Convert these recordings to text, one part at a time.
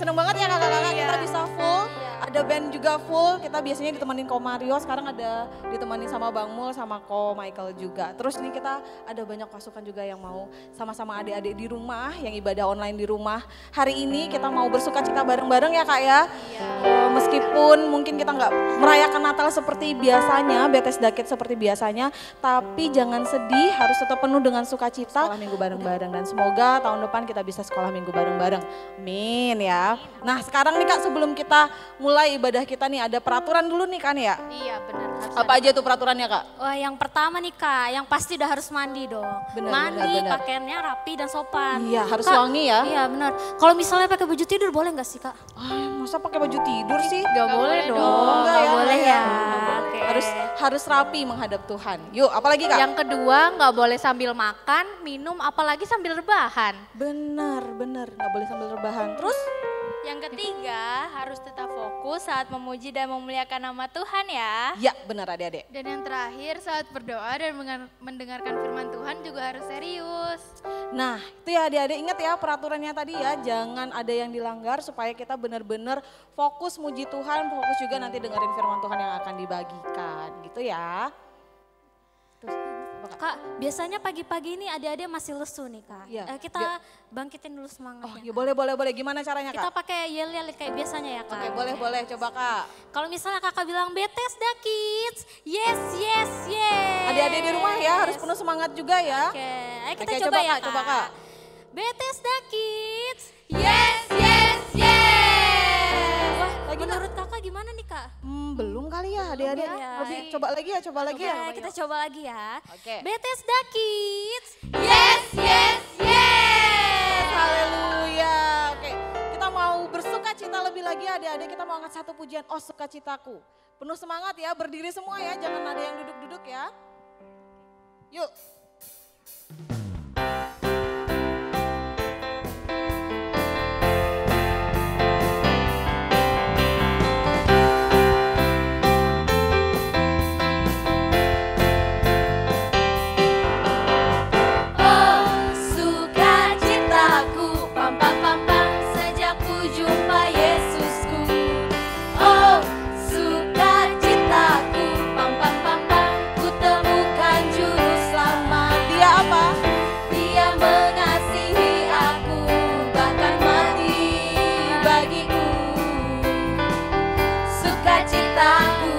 seneng banget ya kakak-kakak kita Iya. bisa full. Ada band juga full, kita biasanya ditemenin Ko Mario, sekarang ada ditemenin sama Bang Mul, sama Ko Michael juga. Terus nih kita ada banyak pasukan juga yang mau sama-sama adik-adik di rumah, yang ibadah online di rumah. Hari ini kita mau bersuka cita bareng-bareng ya kak ya. Meskipun mungkin kita nggak merayakan Natal seperti biasanya, Bethesda Kids seperti biasanya, tapi jangan sedih, harus tetap penuh dengan sukacita. Sekolah minggu bareng-bareng dan semoga tahun depan kita bisa sekolah minggu bareng-bareng. Amin ya. Nah sekarang nih kak sebelum kita mulai ibadah kita nih ada peraturan dulu nih kan ya. Iya benar. Apa aja tuh peraturannya kak? Wah yang pertama nih kak, yang pasti udah harus mandi dong. Benar, mandi, benar. pakaiannya rapi dan sopan. Iya harus Kak, wangi ya. Iya benar. Kalau misalnya pakai baju tidur boleh nggak sih kak? Masa pakai baju tidur sih? Gak boleh dong. Enggak ya, boleh enggak ya. ya. Oke. Harus rapi menghadap Tuhan. Yuk apalagi kak? Yang kedua nggak boleh sambil makan, minum, apalagi sambil rebahan. Bener, nggak boleh sambil rebahan. Terus? Yang ketiga, harus tetap fokus saat memuji dan memuliakan nama Tuhan ya. Ya benar adik-adik. Dan yang terakhir, saat berdoa dan mendengarkan firman Tuhan juga harus serius. Nah itu ya adik-adik ingat ya peraturannya tadi ya. Jangan ada yang dilanggar supaya kita benar-benar fokus muji Tuhan. Fokus juga nanti dengerin firman Tuhan yang akan dibagikan gitu ya. Terus apa, Kak? Kak, biasanya pagi-pagi ini adik-adik masih lesu nih kak. Iya. Kita bangkitin dulu semangatnya. Oh ya boleh. Gimana caranya Kita kak? pakai yel-yel kayak biasanya ya kak. Oke boleh coba kak. Kalau misalnya kakak bilang Bethesda Kids, yes. Adik-adik di rumah ya harus penuh semangat juga ya. Oke, ayo kita Oke, coba ya kak. coba kak. Bethesda Kids, Yes. wah Lagi, Kak. menurut kakak gimana nih kak? Belum kali ya adik-adik. Belum ya. Lebih coba lagi ya. Oke, kita coba lagi ya. Oke. Bethesda Kids, Yes. Haleluya. Oke, kita mau bersuka cita lebih lagi adik-adik. Kita mau angkat satu pujian, oh sukacitaku. Penuh semangat ya, berdiri semua ya, jangan ada yang duduk-duduk ya. Yuk. Oh, sukacitaku, pam pam pam pam, sejak ku jumpa Yesusku. Oh, sukacitaku, pam pam pam pam, ku temukan juru selamat. Dia apa? Dia mengasihi aku, bahkan mati bagiku. Sukacitaku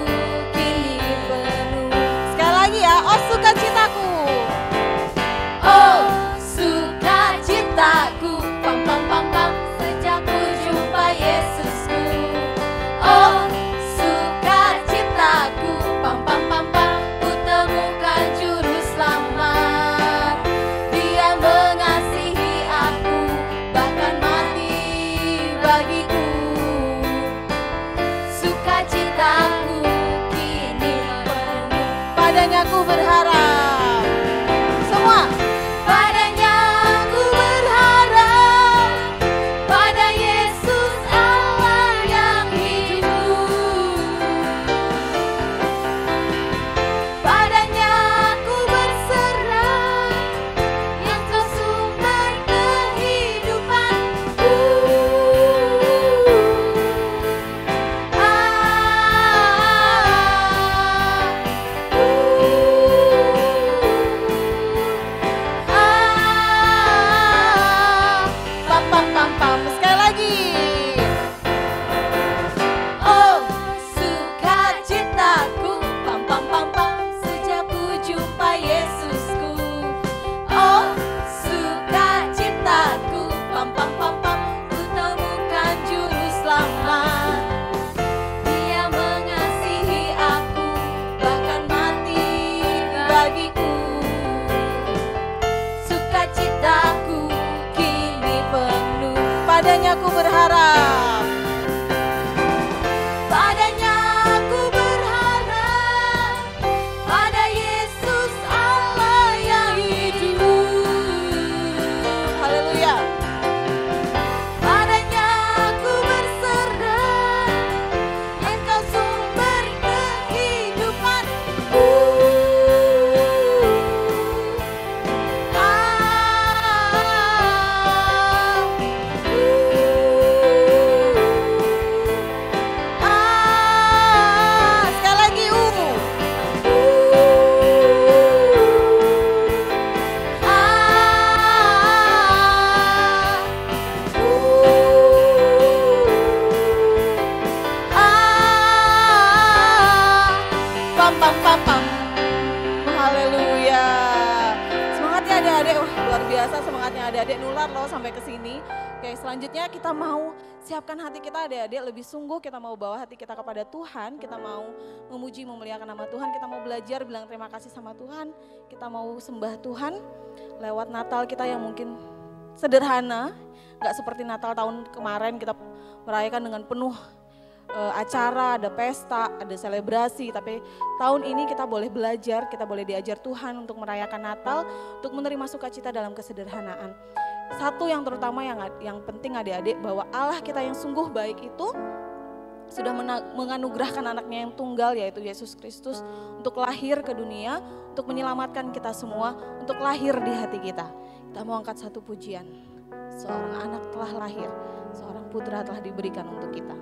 kini penuh. Sekali lagi ya, oh sukacitaku. Oh, sukacitaku, pam pam pam pam, sejak ku jumpa Yesusku. Oh, sukacitaku, pam pam pam pam, ku temukan juru selamat. Dia mengasihi aku, bahkan mati bagiku. Sukacitaku kini penuh. Padanya ku berharap. Semua. Padanya ku berharap, pada Yesus Allah yang hidup. Padanya ku berserah, yang kau sumber kehidupanku. Pam pam pam pam. Sekali lagi. Oh, sukacitaku, pam pam pam pam, sejak ku jumpa Yesusku. Oh, sukacitaku, pam pam pam pam, ku temukan juru selamat. Dia mengasihi aku, bahkan mati bagiku. Sukacitaku kini penuh. Padanya ku berharap. Padanya ku berharap, pada Yesus Allah yang hidup. Haleluya. Padanya ku berserah, Engkau sumber kehidupanku. adik-adik, wah luar biasa semangatnya adik-adik nular loh sampai ke sini. Oke, selanjutnya kita mau siapkan hati kita adik-adik lebih sungguh, kita mau bawa hati kita kepada Tuhan, kita mau memuji memuliakan nama Tuhan, kita mau belajar bilang terima kasih sama Tuhan, kita mau sembah Tuhan lewat Natal kita yang mungkin sederhana, gak seperti Natal tahun kemarin kita merayakan dengan penuh acara, ada pesta, ada selebrasi, tapi tahun ini kita boleh belajar, kita boleh diajar Tuhan untuk merayakan Natal, untuk menerima sukacita dalam kesederhanaan. Satu yang terutama yang penting adik-adik, bahwa Allah kita yang sungguh baik itu sudah menganugerahkan anaknya yang tunggal yaitu Yesus Kristus untuk lahir ke dunia, untuk menyelamatkan kita semua, untuk lahir di hati kita. Kita mau angkat satu pujian, seorang anak telah lahir, seorang putra telah diberikan untuk kita.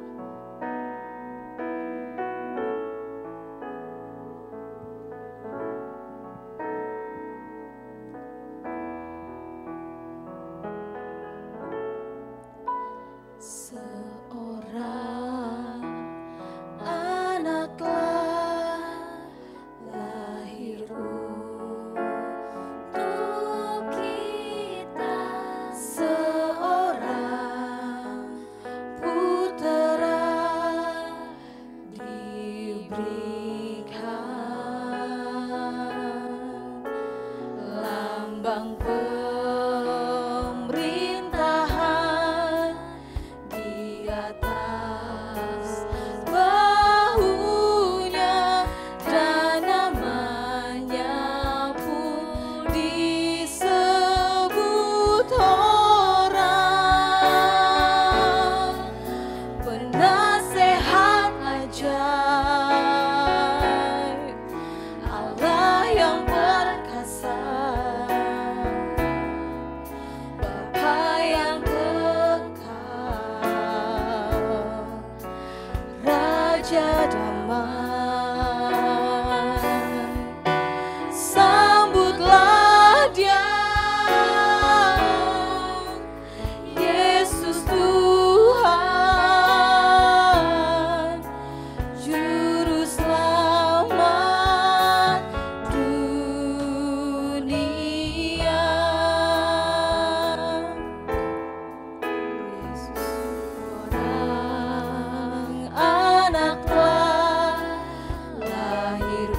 Seorang anak telah lahir untuk kita, seorang putera diberikan, lambang pemerintahan di atas bahunya, dan namanya pun disebut orang penasehat ajaib, Allah yang perkasa, Bapa yang kekal, Raja damai. Sambutlah Dia, Yesus Tuhan, Juru Selamat dunia. Seorang anak telah lahir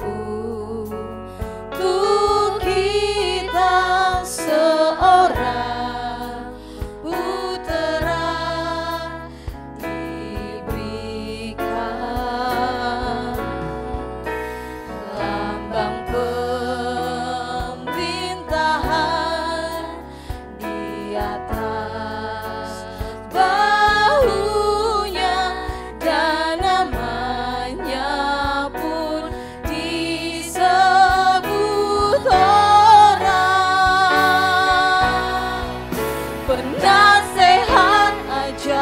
untuk kita, seorang putera diberikan, lambang pemerintahan di atas bahunya, dan namanya pun disebut orang penasehat ajaib,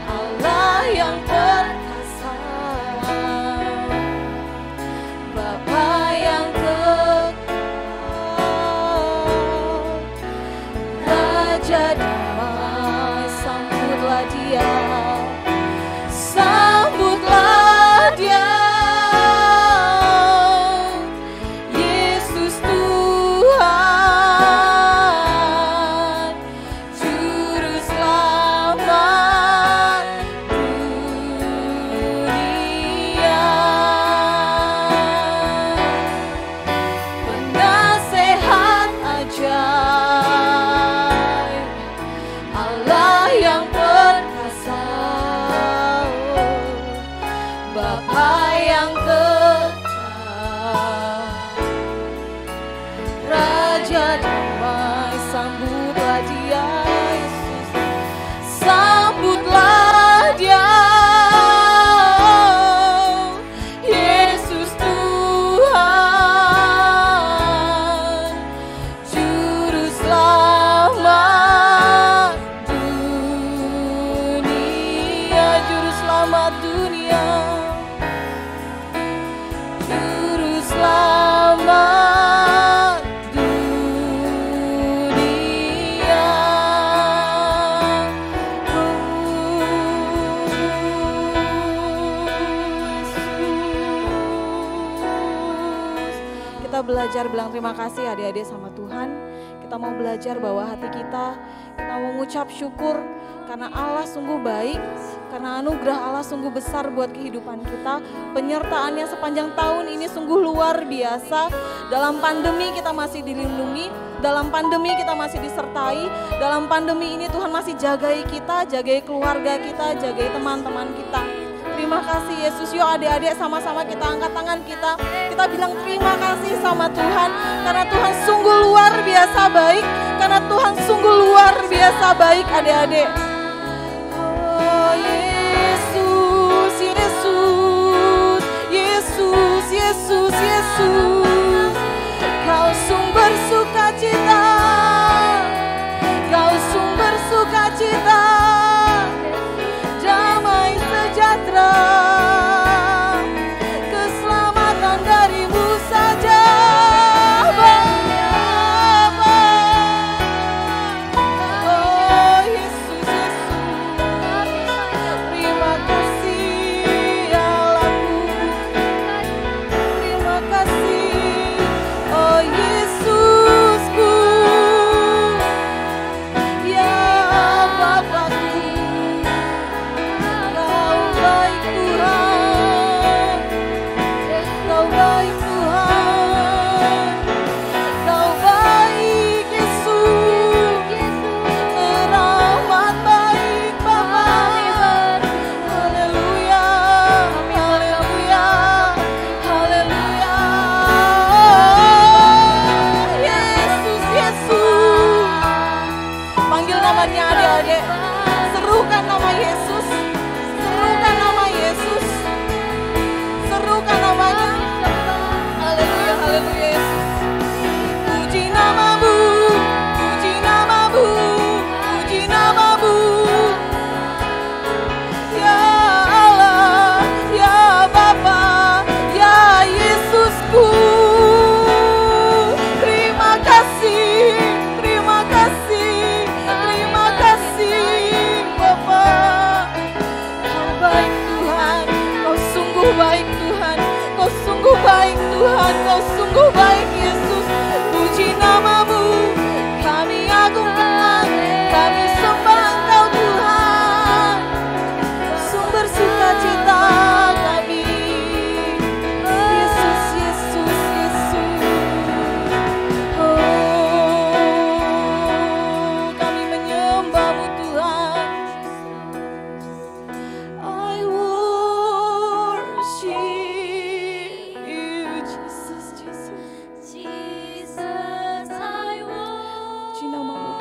Allah yang perkasa, Bapa yang kekal, Raja damai. Sambutlah Dia, sambutlah Dia, Yesus Tuhan, Juru Selamat dunia. Penasehat ajaib, Allah yang perkasa, Bapa yang kekal, Raja damai. Sambutlah Dia, Yesus, sambutlah Dia, Yesus Tuhan, Juru Selamat dunia, Juru Selamat dunia, Juru Selamat dunia. belajar bilang terima kasih adik-adik sama Tuhan. Kita mau belajar bahwa hati kita mau mengucap syukur karena Allah sungguh baik, karena anugerah Allah sungguh besar buat kehidupan kita. Penyertaannya sepanjang tahun ini sungguh luar biasa. Dalam pandemi kita masih dilindungi, dalam pandemi kita masih disertai, dalam pandemi ini Tuhan masih jagai kita, jagai keluarga kita, jagai teman-teman kita. Terima kasih Yesus. Yuk adik-adik sama-sama kita angkat tangan kita. Kita bilang terima kasih sama Tuhan. Karena Tuhan sungguh luar biasa baik. Karena Tuhan sungguh luar biasa baik adik-adik. Oh Yesus, Yesus, Yesus, Yesus, Yesus. Kau sumber sukacita. Kau sumber sukacita. Damai sejahtera, keselamatan darimu saja, Bapa. Oh Yesus, Yesus, terima kasih Allahku, terima kasih, oh Yesusku, ya Bapa. Serukan nama Yesus, serukan nama Yesus, serukan namanya. Haleluya, haleluya Yesus. Puji namamu, puji namamu, puji namamu. Ya Allah, ya Bapa, ya Yesusku. Terima kasih, terima kasih, terima kasih. Kau baik Tuhan, Kau sungguh baik Tuhan, Kau sungguh baik Tuhan, Kau sungguh baik Yesus. Puji namamu, kami agungkan, kami sembah Engkau Tuhan, sumber sukacita kami. Yesus, Yesus, Yesus. Oh, kami menyembah-Mu Tuhan. I worship you, Jesus, Jesus. Jesus, I Puji namamu,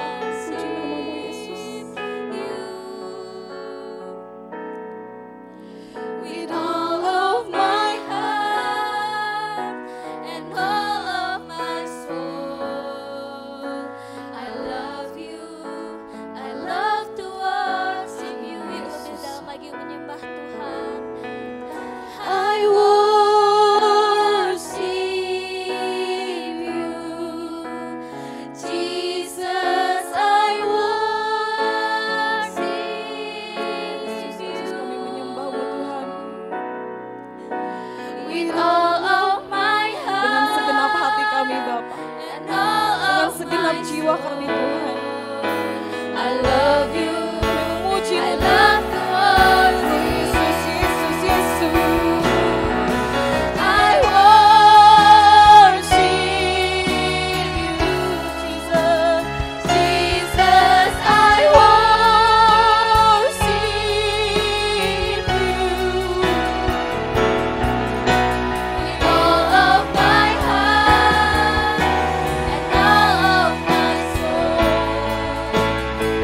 puji namamu Yesus. with all of my heart and all of my soul. I love you, I love to worship you. Yuk lebih dalam lagi menyembah Tuhan. I worship you, Jesus. I worship Yesus, kami you. menyembah-Mu Tuhan. With all of my heart Dengan segenap hati kami Bapa, and all dengan of segenap my jiwa kami Tuhan. I love you, Memuji I love to worship Yesus, Yesus, Yesus. I worship you, Jesus, Jesus, I worship you. With all of my heart and all of my soul, I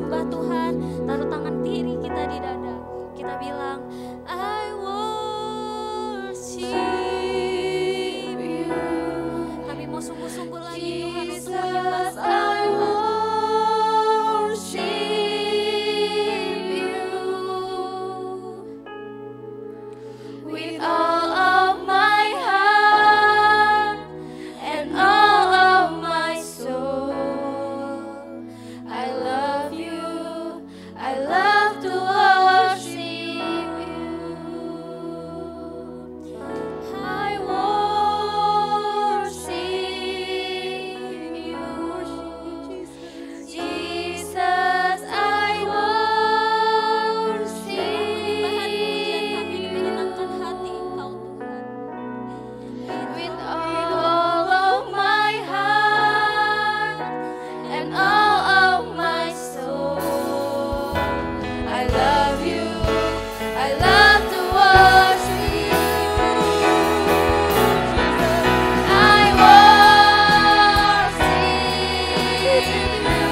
sembah Tuhan, taruh tangan kiri kita di dada. Kita bilang, I worship you. Kami mau sungguh-sungguh lagi Tuhan untuk menyembah Engkau. With all of my heart and all of my soul, I love you. I love to worship you. I worship you, Jesus. I worship with all of my heart and all of my soul. I love you. I love to worship you. I worship you,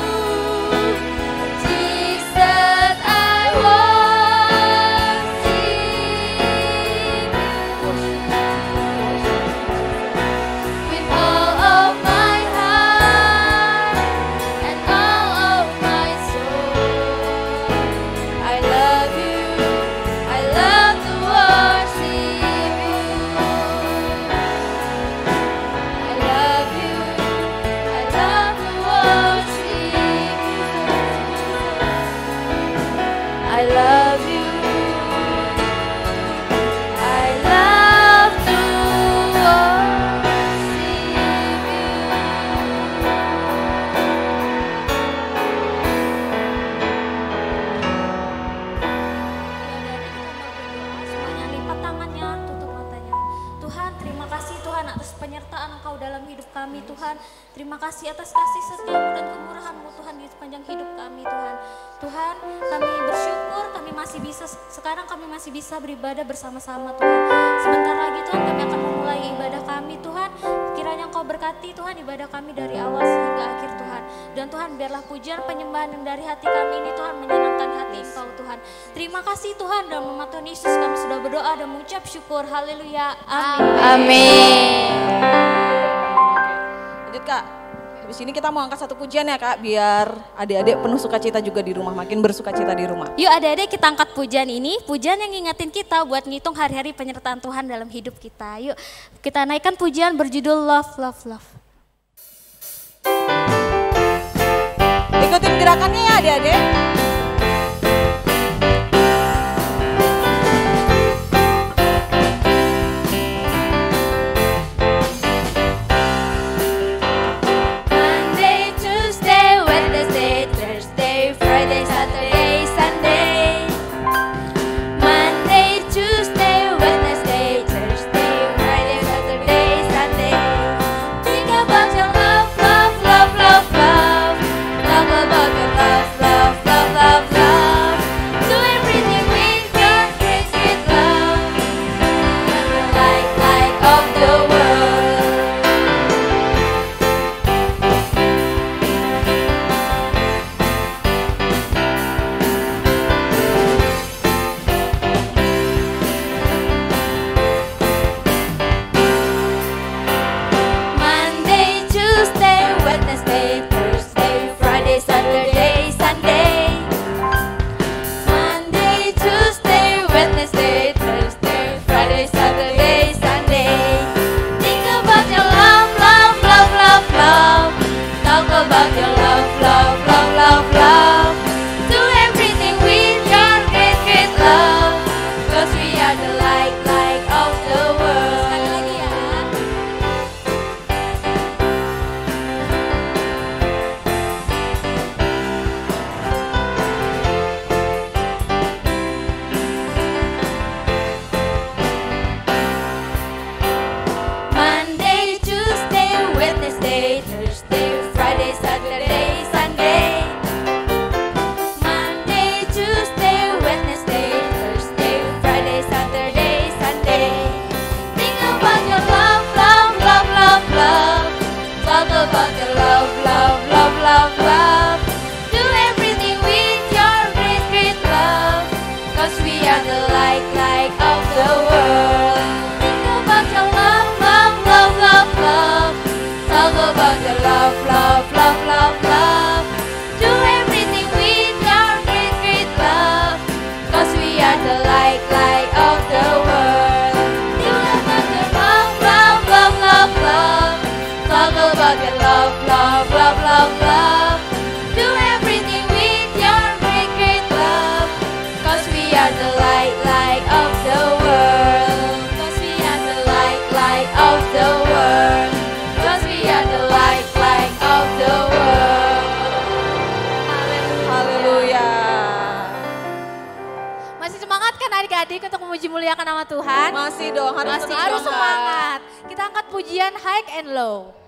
Jesus. I worship with all of my heart and all of my soul. I love you. I love to worship you. I love you. I love to worship you. I love you. I love to Semuanya lipat tangannya, tutup matanya. Tuhan, terima kasih Tuhan atas penyertaan Engkau dalam hidup kami Tuhan. Terima kasih atas kasih setiamu dan kemurahan-Mu Tuhan di sepanjang hidup kami Tuhan. Tuhan, kami bersyukur sekarang kami masih bisa beribadah bersama-sama Tuhan. Sebentar lagi Tuhan kami akan memulai ibadah kami Tuhan. Kiranya Engkau berkati Tuhan ibadah kami dari awal hingga akhir Tuhan. Dan Tuhan biarlah pujian penyembahan yang dari hati kami ini Tuhan menyenangkan hati Engkau Tuhan. Terima kasih Tuhan, dalam nama Tuhan Yesus kami sudah berdoa dan mengucap syukur. Haleluya. Amin. Amin. Lanjut Kak, habis ini kita mau angkat satu pujian ya Kak, biar adik-adik penuh sukacita juga di rumah, makin bersukacita di rumah. Yuk adik-adik kita angkat pujian ini, pujian yang ngingetin kita buat ngitung hari-hari penyertaan Tuhan dalam hidup kita. Yuk kita naikkan pujian berjudul Love, Love, Love. Ikutin gerakannya ya adik-adik. Monday, Tuesday, Wednesday, Thursday, Friday, Saturday, Sunday. Monday, Tuesday, Wednesday, Thursday, Friday, Saturday, Sunday. Think about your love, love, love, love, love. Love about your love, love, love, adik-adik untuk memuji muliakan nama Tuhan? Masih dong, harus Masih terus harus dong, Kak. semangat. Kita angkat pujian high and low.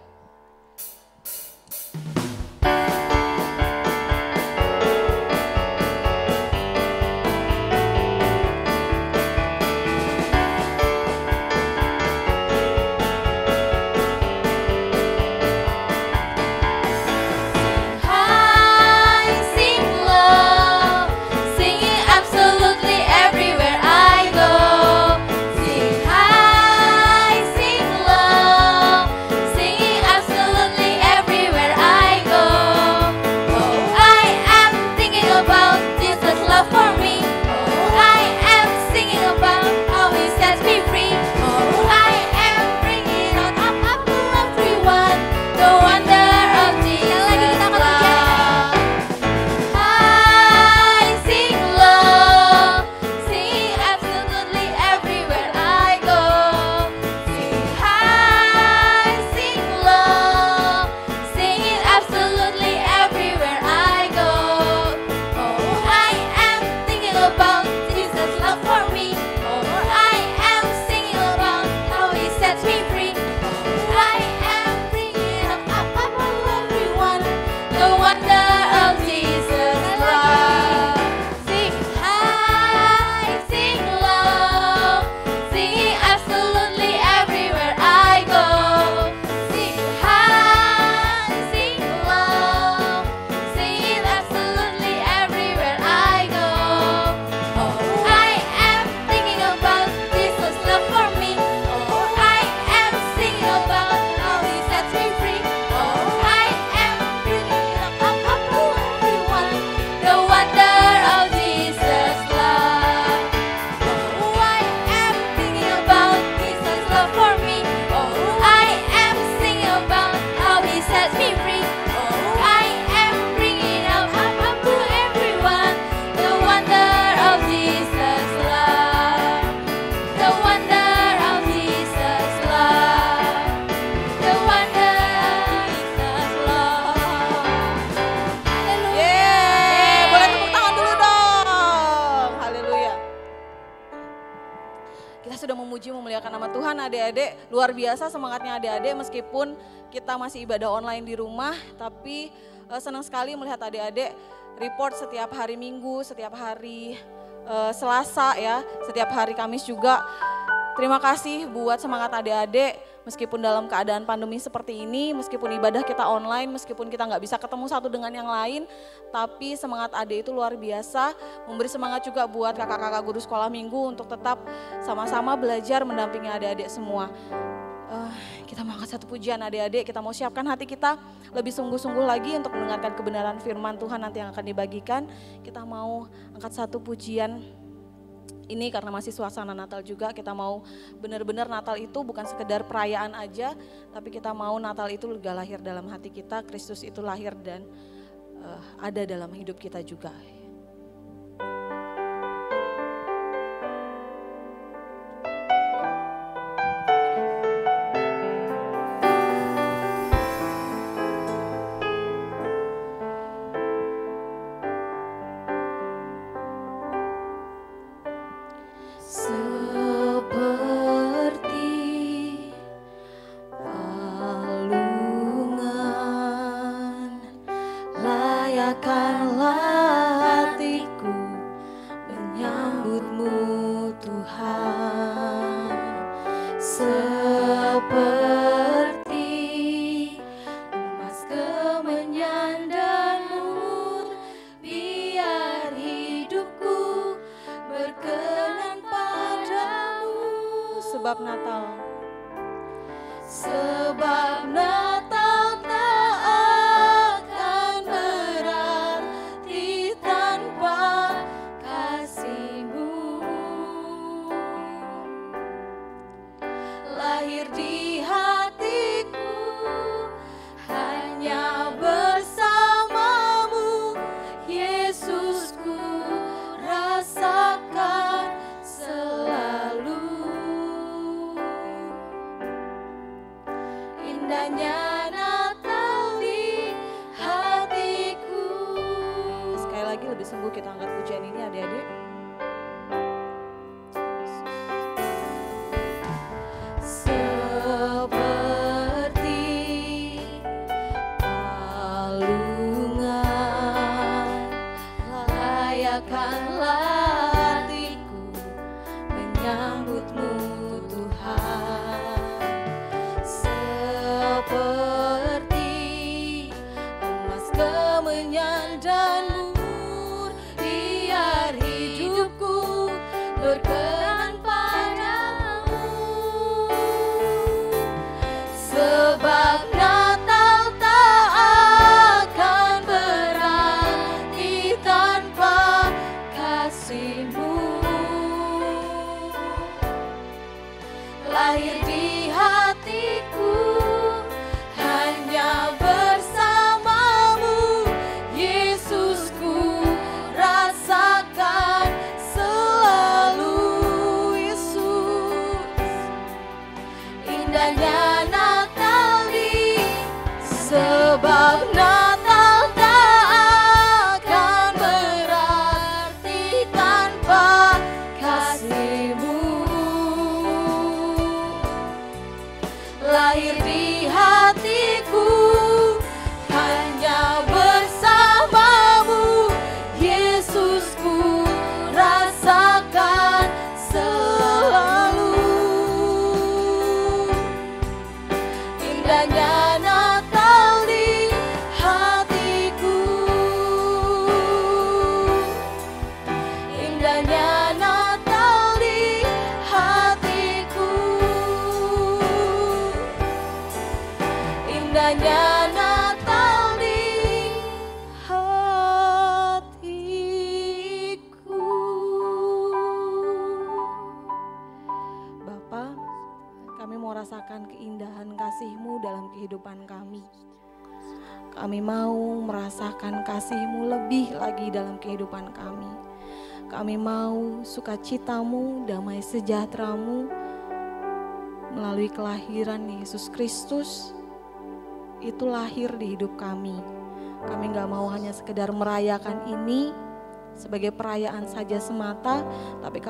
Memuliakan nama Tuhan adik-adik, luar biasa semangatnya adik-adik meskipun kita masih ibadah online di rumah, tapi senang sekali melihat adik-adik report setiap hari Minggu, setiap hari Selasa ya, setiap hari Kamis juga. Terima kasih buat semangat adik-adik meskipun dalam keadaan pandemi seperti ini, meskipun ibadah kita online, meskipun kita nggak bisa ketemu satu dengan yang lain, tapi semangat adik itu luar biasa, memberi semangat juga buat kakak-kakak guru sekolah minggu untuk tetap sama-sama belajar mendampingi adik-adik semua. Kita mau angkat satu pujian adik-adik, kita mau siapkan hati kita lebih sungguh-sungguh lagi untuk mendengarkan kebenaran firman Tuhan nanti yang akan dibagikan. Kita mau angkat satu pujian ini karena masih suasana Natal juga, kita mau benar-benar Natal itu bukan sekedar perayaan aja, tapi kita mau Natal itu juga lahir dalam hati kita, Kristus itu lahir dan ada dalam hidup kita juga. Rayakanlah hatiku menyambutmu Tuhan. Seperti emas kemenyan dan mur, biar hidupku berkenan padamu. Sebab Natal tak akan berarti tanpa kasih-Mu. Lahir di hatiku hanya bersamamu, Yesusku rasakan selalu. Yesus, indahnya Natal di sebab Natal tak akan berarti tanpa kasih-Mu. Lahir di hatiku hanya bersamamu, Yesusku rasakan selalu. Indahnya Natal di hatiku, indahnya Natal di hatiku, indahnya Natal di hatiku. Bapa, kami mau rasakan keindahan kasih-Mu dalam kehidupan kami. Kami mau merasakan kasih-Mu lebih lagi dalam kehidupan kami. Kami mau sukacita-Mu, damai sejahtera-Mu melalui kelahiran Yesus Kristus itu lahir di hidup kami. Kami gak mau hanya sekedar merayakan ini sebagai perayaan saja semata, tapi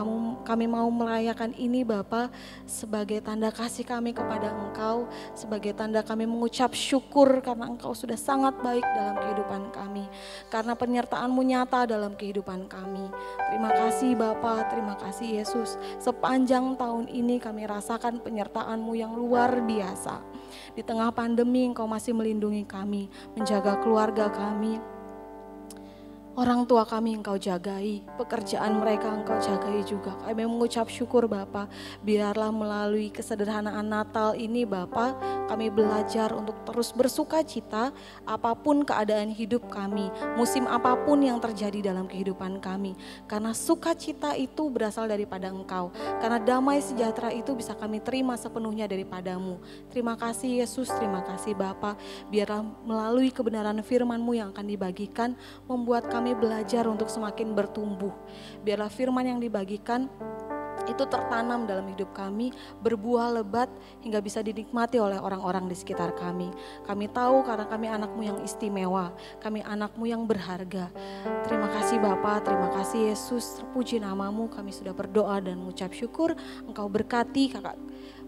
kami mau merayakan ini Bapa sebagai tanda kasih kami kepada Engkau, sebagai tanda kami mengucap syukur karena Engkau sudah sangat baik dalam kehidupan kami, karena penyertaan-Mu nyata dalam kehidupan kami. Terima kasih Bapa, terima kasih Yesus. Sepanjang tahun ini kami rasakan penyertaan-Mu yang luar biasa. Di tengah pandemi Engkau masih melindungi kami, menjaga keluarga kami. Orang tua kami Engkau jagai, pekerjaan mereka Engkau jagai juga. Kami mengucap syukur Bapa, biarlah melalui kesederhanaan Natal ini Bapa, kami belajar untuk terus bersuka cita apapun keadaan hidup kami, musim apapun yang terjadi dalam kehidupan kami. Karena sukacita itu berasal daripada Engkau, karena damai sejahtera itu bisa kami terima sepenuhnya daripada-Mu. Terima kasih Yesus, terima kasih Bapa, biarlah melalui kebenaran firman-Mu yang akan dibagikan, membuat kami belajar untuk semakin bertumbuh. Biarlah firman yang dibagikan itu tertanam dalam hidup kami, berbuah lebat hingga bisa dinikmati oleh orang-orang di sekitar kami. Kami tahu karena kami anak-Mu yang istimewa, kami anak-Mu yang berharga. Terima kasih Bapa, terima kasih Yesus, terpuji nama-Mu. Kami sudah berdoa dan mengucap syukur. Engkau berkati Kakak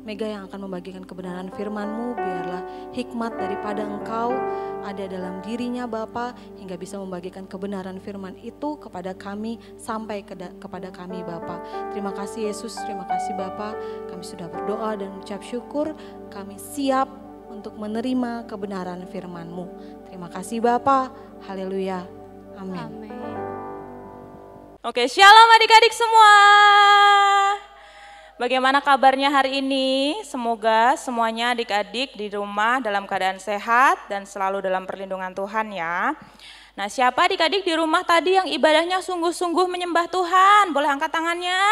Mega yang akan membagikan kebenaran firman-Mu, biarlah hikmat daripada Engkau ada dalam dirinya Bapa, hingga bisa membagikan kebenaran firman itu kepada kami, sampai kepada kami Bapa. Terima kasih Yesus, terima kasih Bapa, kami sudah berdoa dan mengucap syukur, kami siap untuk menerima kebenaran firman-Mu. Terima kasih Bapa, haleluya, amin. Oke, shalom adik-adik semua. Bagaimana kabarnya hari ini? Semoga semuanya adik-adik di rumah dalam keadaan sehat dan selalu dalam perlindungan Tuhan ya. Nah, siapa adik-adik di rumah tadi yang ibadahnya sungguh-sungguh menyembah Tuhan? Boleh angkat tangannya?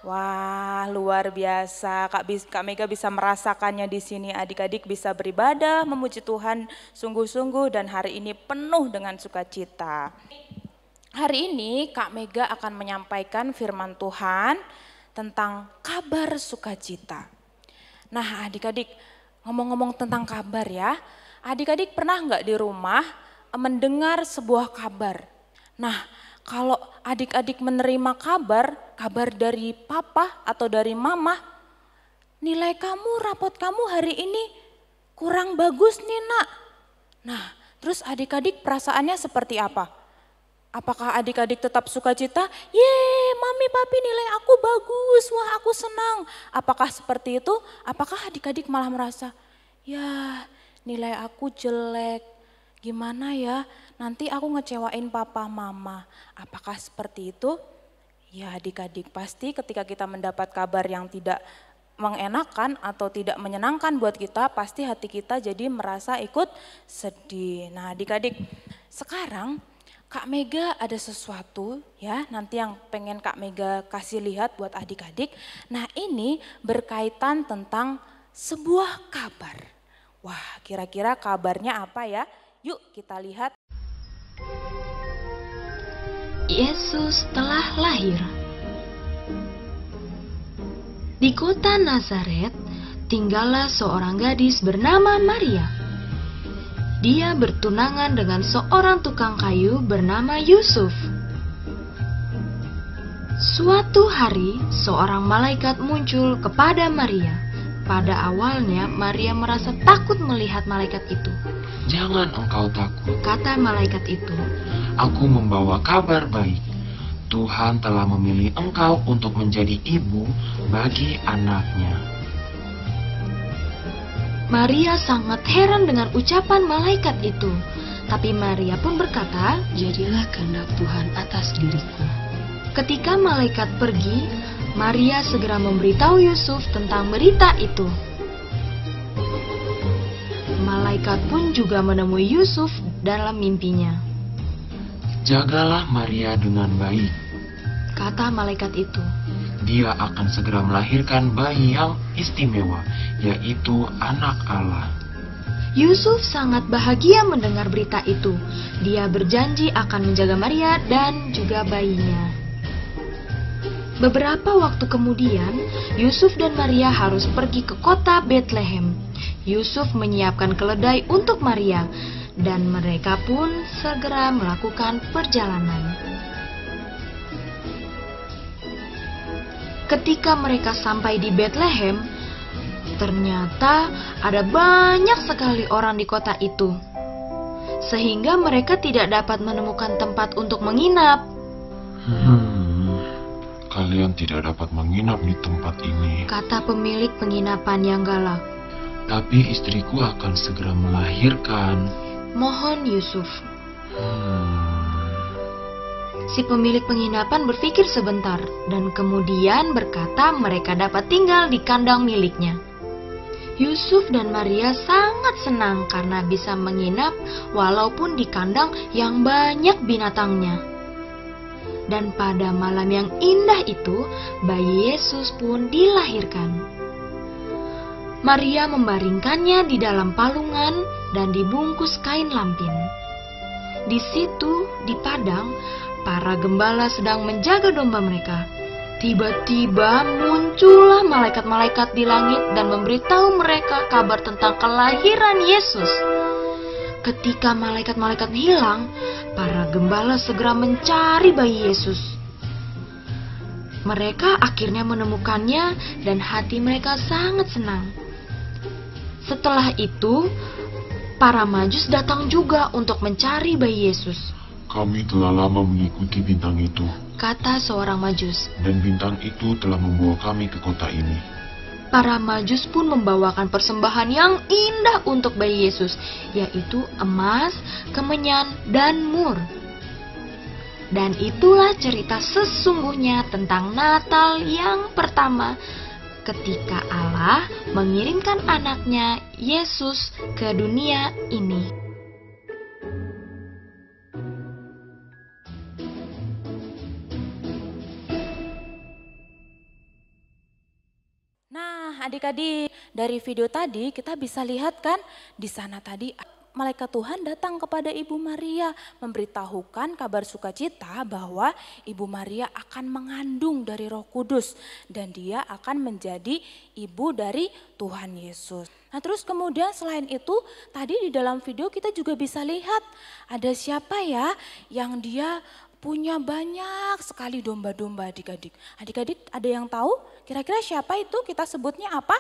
Wah, luar biasa. Kak Mega bisa merasakannya di sini. Adik-adik bisa beribadah, memuji Tuhan sungguh-sungguh dan hari ini penuh dengan sukacita. Hari ini Kak Mega akan menyampaikan firman Tuhan tentang kabar sukacita. Nah adik-adik, ngomong-ngomong tentang kabar ya, adik-adik pernah nggak di rumah mendengar sebuah kabar? Nah kalau adik-adik menerima kabar dari papa atau dari mama, nilai kamu, rapot kamu hari ini kurang bagus nih nak. Nah terus adik-adik perasaannya seperti apa? Apakah adik-adik tetap sukacita? Yeay, mami papi nilai aku bagus, wah aku senang. Apakah seperti itu? Apakah adik-adik malah merasa, ya nilai aku jelek, gimana ya nanti aku ngecewain papa mama. Apakah seperti itu? Ya adik-adik, pasti ketika kita mendapat kabar yang tidak mengenakan atau tidak menyenangkan buat kita, pasti hati kita jadi merasa ikut sedih. Nah adik-adik, sekarang Kak Mega ada sesuatu ya, nanti yang pengen Kak Mega kasih lihat buat adik-adik. Nah ini berkaitan tentang sebuah kabar. Wah kira-kira kabarnya apa ya? Yuk kita lihat. Yesus telah lahir. Di kota Nazaret tinggallah seorang gadis bernama Maria. Dia bertunangan dengan seorang tukang kayu bernama Yusuf. Suatu hari, seorang malaikat muncul kepada Maria. Pada awalnya, Maria merasa takut melihat malaikat itu. Jangan engkau takut, Kata malaikat itu, aku membawa kabar baik. Tuhan telah memilih engkau untuk menjadi ibu bagi anaknya. Maria sangat heran dengan ucapan malaikat itu. Tapi Maria pun berkata, Jadilah kehendak Tuhan atas diriku. ketika malaikat pergi, Maria segera memberitahu Yusuf tentang berita itu. Malaikat pun juga menemui Yusuf dalam mimpinya. Jagalah Maria dengan baik. Kata malaikat itu, Dia akan segera melahirkan bayi yang istimewa, yaitu anak Allah. Yusuf sangat bahagia mendengar berita itu. Dia berjanji akan menjaga Maria dan juga bayinya. Beberapa waktu kemudian, Yusuf dan Maria harus pergi ke kota Betlehem. Yusuf menyiapkan keledai untuk Maria, dan mereka pun segera melakukan perjalanan. Ketika mereka sampai di Betlehem, ternyata ada banyak sekali orang di kota itu, sehingga mereka tidak dapat menemukan tempat untuk menginap. Kalian tidak dapat menginap di tempat ini. Kata pemilik penginapan yang galak. Tapi istriku akan segera melahirkan. Mohon Yusuf. Si pemilik penginapan berpikir sebentar dan kemudian berkata mereka dapat tinggal di kandang miliknya. Yusuf dan Maria sangat senang karena bisa menginap walaupun di kandang yang banyak binatangnya. Dan pada malam yang indah itu, bayi Yesus pun dilahirkan. Maria membaringkannya di dalam palungan dan dibungkus kain lampin. Di situ, di padang, para gembala sedang menjaga domba mereka. Tiba-tiba muncullah malaikat-malaikat di langit dan memberitahu mereka kabar tentang kelahiran Yesus. Ketika malaikat-malaikat hilang, para gembala segera mencari bayi Yesus. Mereka akhirnya menemukannya dan hati mereka sangat senang. Setelah itu, para Majus datang juga untuk mencari bayi Yesus. Kami telah lama mengikuti bintang itu, Kata seorang Majus. dan bintang itu telah membawa kami ke kota ini. Para Majus pun membawakan persembahan yang indah untuk bayi Yesus, yaitu emas, kemenyan, dan mur. Dan itulah cerita sesungguhnya tentang Natal yang pertama, ketika Allah mengirimkan anaknya Yesus ke dunia ini. Nah, adik-adik, dari video tadi kita bisa lihat kan di sana tadi malaikat Tuhan datang kepada Ibu Maria memberitahukan kabar sukacita bahwa Ibu Maria akan mengandung dari Roh Kudus dan dia akan menjadi ibu dari Tuhan Yesus. Nah, terus kemudian selain itu tadi di dalam video kita juga bisa lihat ada siapa ya yang dia punya banyak sekali domba-domba adik-adik. Adik-adik ada yang tahu kira-kira siapa itu, kita sebutnya apa?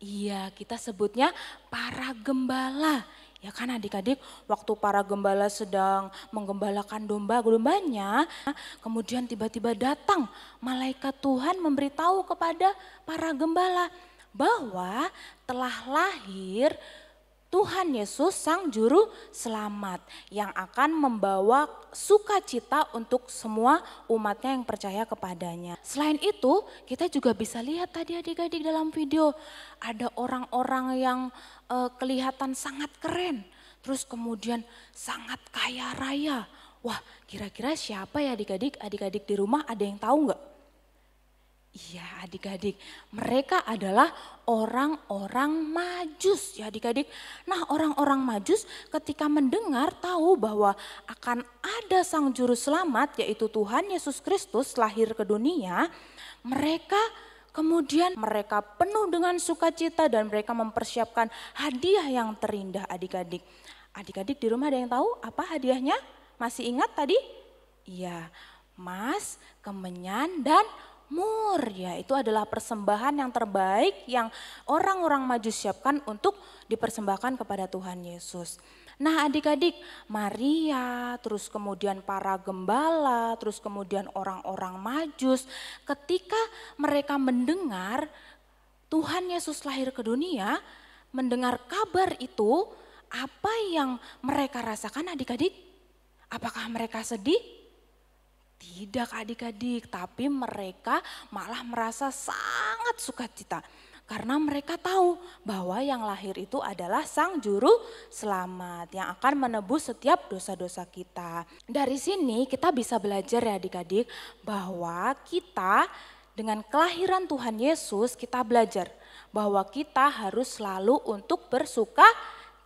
Iya, kita sebutnya para gembala. Ya kan adik-adik, waktu para gembala sedang menggembalakan domba-dombanya, kemudian tiba-tiba datang malaikat Tuhan memberitahu kepada para gembala bahwa telah lahir Tuhan Yesus Sang Juru Selamat yang akan membawa sukacita untuk semua umatnya yang percaya kepadanya. Selain itu kita juga bisa lihat tadi adik-adik dalam video ada orang-orang yang kelihatan sangat keren. Terus kemudian sangat kaya raya. Wah, kira-kira siapa ya adik-adik? Adik-adik di rumah ada yang tahu nggak? Iya adik-adik, mereka adalah orang-orang Majus ya adik-adik. Nah orang-orang Majus ketika mendengar tahu bahwa akan ada Sang Juru Selamat yaitu Tuhan Yesus Kristus lahir ke dunia, mereka penuh dengan sukacita dan mereka mempersiapkan hadiah yang terindah adik-adik. Adik-adik di rumah ada yang tahu apa hadiahnya? Masih ingat tadi? Iya, emas, kemenyan dan mur, ya itu adalah persembahan yang terbaik yang orang-orang Majus siapkan untuk dipersembahkan kepada Tuhan Yesus. Nah adik-adik, Maria, terus kemudian para gembala, terus kemudian orang-orang Majus, ketika mereka mendengar Tuhan Yesus lahir ke dunia, mendengar kabar itu, apa yang mereka rasakan adik-adik? Apakah mereka sedih? Tidak adik-adik, tapi mereka malah merasa sangat sukacita. Karena mereka tahu bahwa yang lahir itu adalah Sang Juru Selamat yang akan menebus setiap dosa-dosa kita. Dari sini kita bisa belajar ya adik-adik bahwa kita dengan kelahiran Tuhan Yesus kita belajar bahwa kita harus selalu untuk bersuka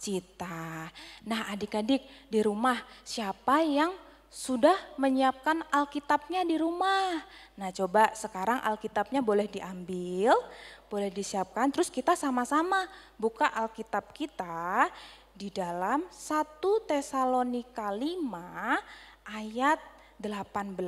cita. Nah adik-adik di rumah siapa yang sudah menyiapkan Alkitabnya di rumah? Nah coba sekarang Alkitabnya boleh diambil, boleh disiapkan, terus kita sama-sama buka Alkitab kita di dalam 1 Tesalonika 5 ayat 18.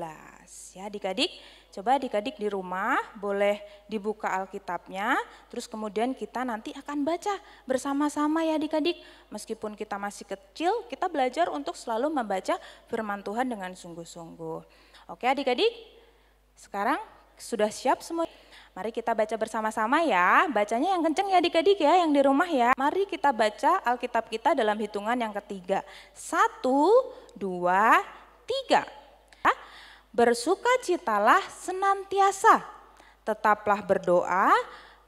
Ya adik-adik, coba adik-adik di rumah boleh dibuka Alkitabnya, terus kemudian kita nanti akan baca bersama-sama ya adik-adik. Meskipun kita masih kecil, kita belajar untuk selalu membaca firman Tuhan dengan sungguh-sungguh. Oke adik-adik, sekarang sudah siap semua? Mari kita baca bersama-sama ya, bacanya yang kenceng ya adik-adik ya yang di rumah ya. Mari kita baca Alkitab kita dalam hitungan yang ketiga. 1, 2, 3. Bersukacitalah senantiasa, tetaplah berdoa,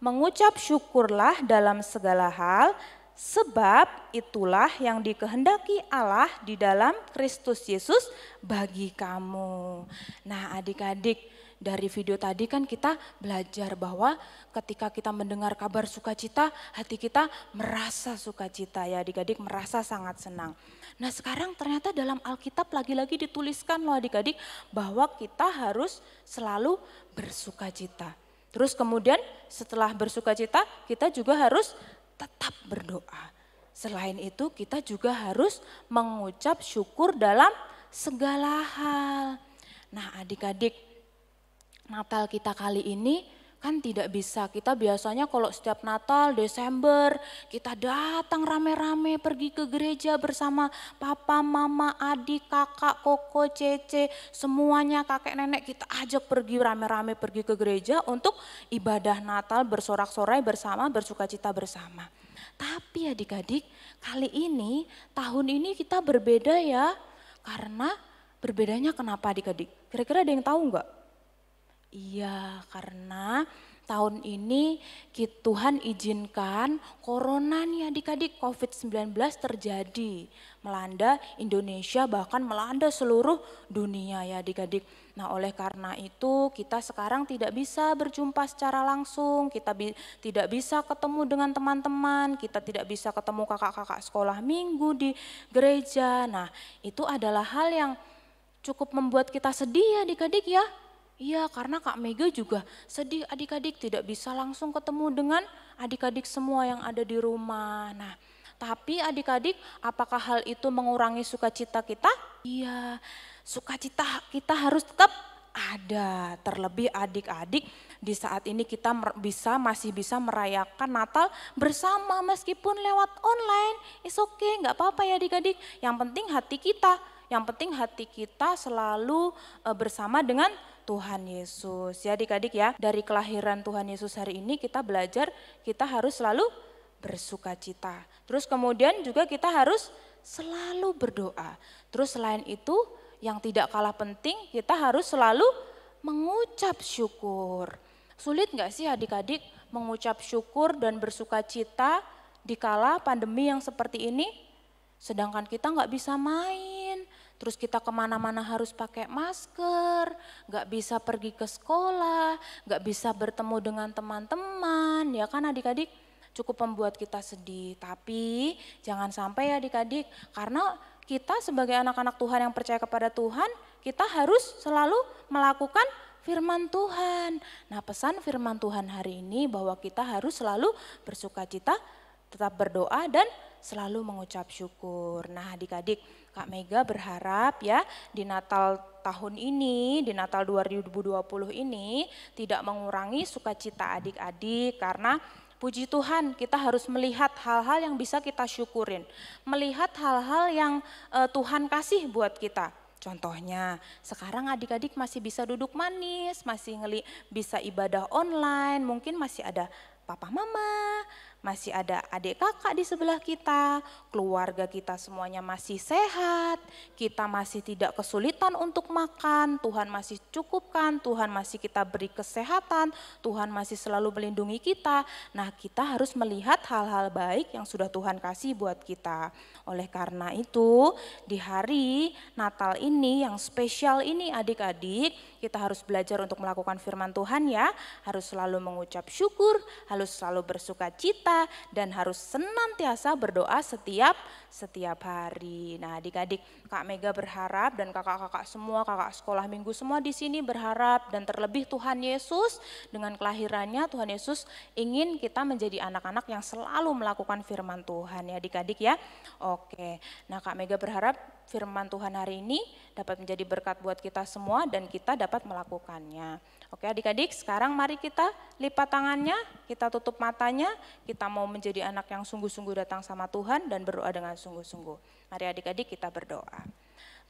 mengucap syukurlah dalam segala hal, sebab itulah yang dikehendaki Allah di dalam Kristus Yesus bagi kamu. Nah adik-adik, dari video tadi kan kita belajar bahwa ketika kita mendengar kabar sukacita, hati kita merasa sukacita ya adik-adik, merasa sangat senang. Nah sekarang ternyata dalam Alkitab lagi-lagi dituliskan loh adik-adik bahwa kita harus selalu bersukacita. Terus kemudian setelah bersukacita kita juga harus tetap berdoa. Selain itu kita juga harus mengucap syukur dalam segala hal. Nah adik-adik, Natal kita kali ini kan tidak bisa, kita biasanya kalau setiap Natal, Desember, kita datang rame-rame pergi ke gereja bersama papa, mama, adik, kakak, koko, cece, semuanya kakek nenek kita ajak pergi rame-rame pergi ke gereja untuk ibadah Natal bersorak-sorai bersama, bersukacita bersama. Tapi adik-adik kali ini, tahun ini kita berbeda ya, karena berbedanya kenapa adik-adik? Kira-kira ada yang tahu enggak? Iya, karena tahun ini Tuhan izinkan corona nih adik-adik, COVID-19 terjadi, melanda Indonesia bahkan melanda seluruh dunia ya adik-adik. Nah oleh karena itu kita sekarang tidak bisa berjumpa secara langsung, kita tidak bisa ketemu dengan teman-teman, kita tidak bisa ketemu kakak-kakak sekolah minggu di gereja. Nah itu adalah hal yang cukup membuat kita sedih ya adik-adik ya. Iya karena Kak Mega juga sedih adik-adik tidak bisa langsung ketemu dengan adik-adik semua yang ada di rumah. Nah tapi adik-adik apakah hal itu mengurangi sukacita kita? Iya, sukacita kita harus tetap ada. Terlebih adik-adik di saat ini kita masih bisa merayakan Natal bersama meskipun lewat online. It's okay, nggak apa-apa ya adik-adik. Yang penting hati kita selalu bersama dengan Tuhan Yesus. Ya adik-adik ya, dari kelahiran Tuhan Yesus hari ini kita belajar kita harus selalu bersuka cita. Terus kemudian juga kita harus selalu berdoa. Terus selain itu yang tidak kalah penting kita harus selalu mengucap syukur. Sulit gak sih adik-adik mengucap syukur dan bersuka cita di kala pandemi yang seperti ini? Sedangkan kita gak bisa main, terus kita kemana-mana harus pakai masker, gak bisa pergi ke sekolah, gak bisa bertemu dengan teman-teman, ya kan adik-adik? Cukup membuat kita sedih, tapi jangan sampai ya adik-adik, karena kita sebagai anak-anak Tuhan yang percaya kepada Tuhan, kita harus selalu melakukan firman Tuhan. Nah, pesan firman Tuhan hari ini bahwa kita harus selalu bersuka cita, tetap berdoa dan selalu mengucap syukur. Nah, adik-adik, Kak Mega berharap ya di Natal tahun ini, di Natal 2020 ini tidak mengurangi sukacita adik-adik, karena puji Tuhan kita harus melihat hal-hal yang bisa kita syukurin. Melihat hal-hal yang Tuhan kasih buat kita. Contohnya sekarang adik-adik masih bisa duduk manis, masih bisa ibadah online, mungkin masih ada papa mama, masih ada adik kakak di sebelah kita, keluarga kita semuanya masih sehat, kita masih tidak kesulitan untuk makan, Tuhan masih cukupkan, Tuhan masih kita beri kesehatan, Tuhan masih selalu melindungi kita. Nah, kita harus melihat hal-hal baik yang sudah Tuhan kasih buat kita. Oleh karena itu, di hari Natal ini yang spesial ini adik-adik, kita harus belajar untuk melakukan firman Tuhan ya, harus selalu mengucap syukur, harus selalu bersuka cita, dan harus senantiasa berdoa setiap hari. Nah, adik-adik, Kak Mega berharap dan kakak-kakak semua, kakak sekolah minggu semua di sini berharap, dan terlebih Tuhan Yesus dengan kelahirannya, Tuhan Yesus ingin kita menjadi anak-anak yang selalu melakukan firman Tuhan ya adik-adik ya. Oke, nah Kak Mega berharap firman Tuhan hari ini dapat menjadi berkat buat kita semua dan kita dapat melakukannya. Oke adik-adik, sekarang mari kita lipat tangannya, kita tutup matanya, kita mau menjadi anak yang sungguh-sungguh datang sama Tuhan dan berdoa dengan sungguh-sungguh. Mari adik-adik kita berdoa.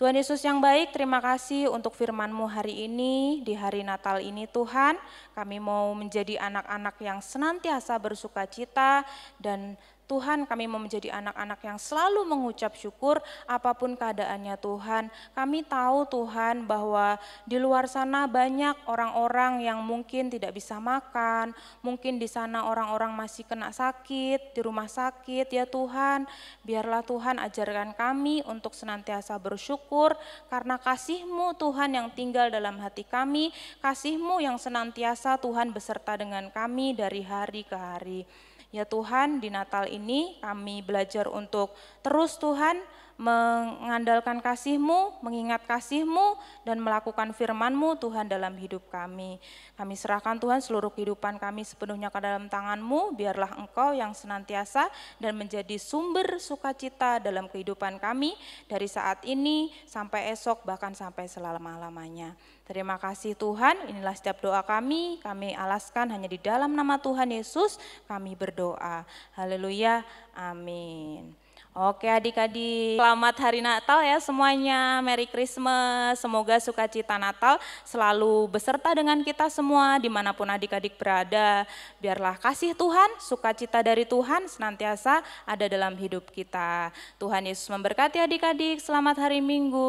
Tuhan Yesus yang baik, terima kasih untuk firman-Mu hari ini, di hari Natal ini Tuhan. Kami mau menjadi anak-anak yang senantiasa bersuka cita, dan Tuhan, kami mau menjadi anak-anak yang selalu mengucap syukur apapun keadaannya Tuhan. Kami tahu Tuhan bahwa di luar sana banyak orang-orang yang mungkin tidak bisa makan, mungkin di sana orang-orang masih kena sakit, di rumah sakit ya Tuhan. Biarlah Tuhan ajarkan kami untuk senantiasa bersyukur karena kasih-Mu Tuhan yang tinggal dalam hati kami, kasih-Mu yang senantiasa Tuhan beserta dengan kami dari hari ke hari. Ya Tuhan, di Natal ini kami belajar untuk terus Tuhan mengandalkan kasih-Mu, mengingat kasih-Mu, dan melakukan firman-Mu Tuhan dalam hidup kami. Kami serahkan Tuhan seluruh kehidupan kami sepenuhnya ke dalam tangan-Mu, biarlah Engkau yang senantiasa dan menjadi sumber sukacita dalam kehidupan kami dari saat ini sampai esok bahkan sampai selama-lamanya. Terima kasih Tuhan, inilah setiap doa kami alaskan hanya di dalam nama Tuhan Yesus kami berdoa. Haleluya, amin. Oke adik-adik, selamat hari Natal ya semuanya, Merry Christmas, semoga sukacita Natal selalu beserta dengan kita semua dimanapun adik-adik berada. Biarlah kasih Tuhan, sukacita dari Tuhan senantiasa ada dalam hidup kita. Tuhan Yesus memberkati adik-adik, selamat hari Minggu.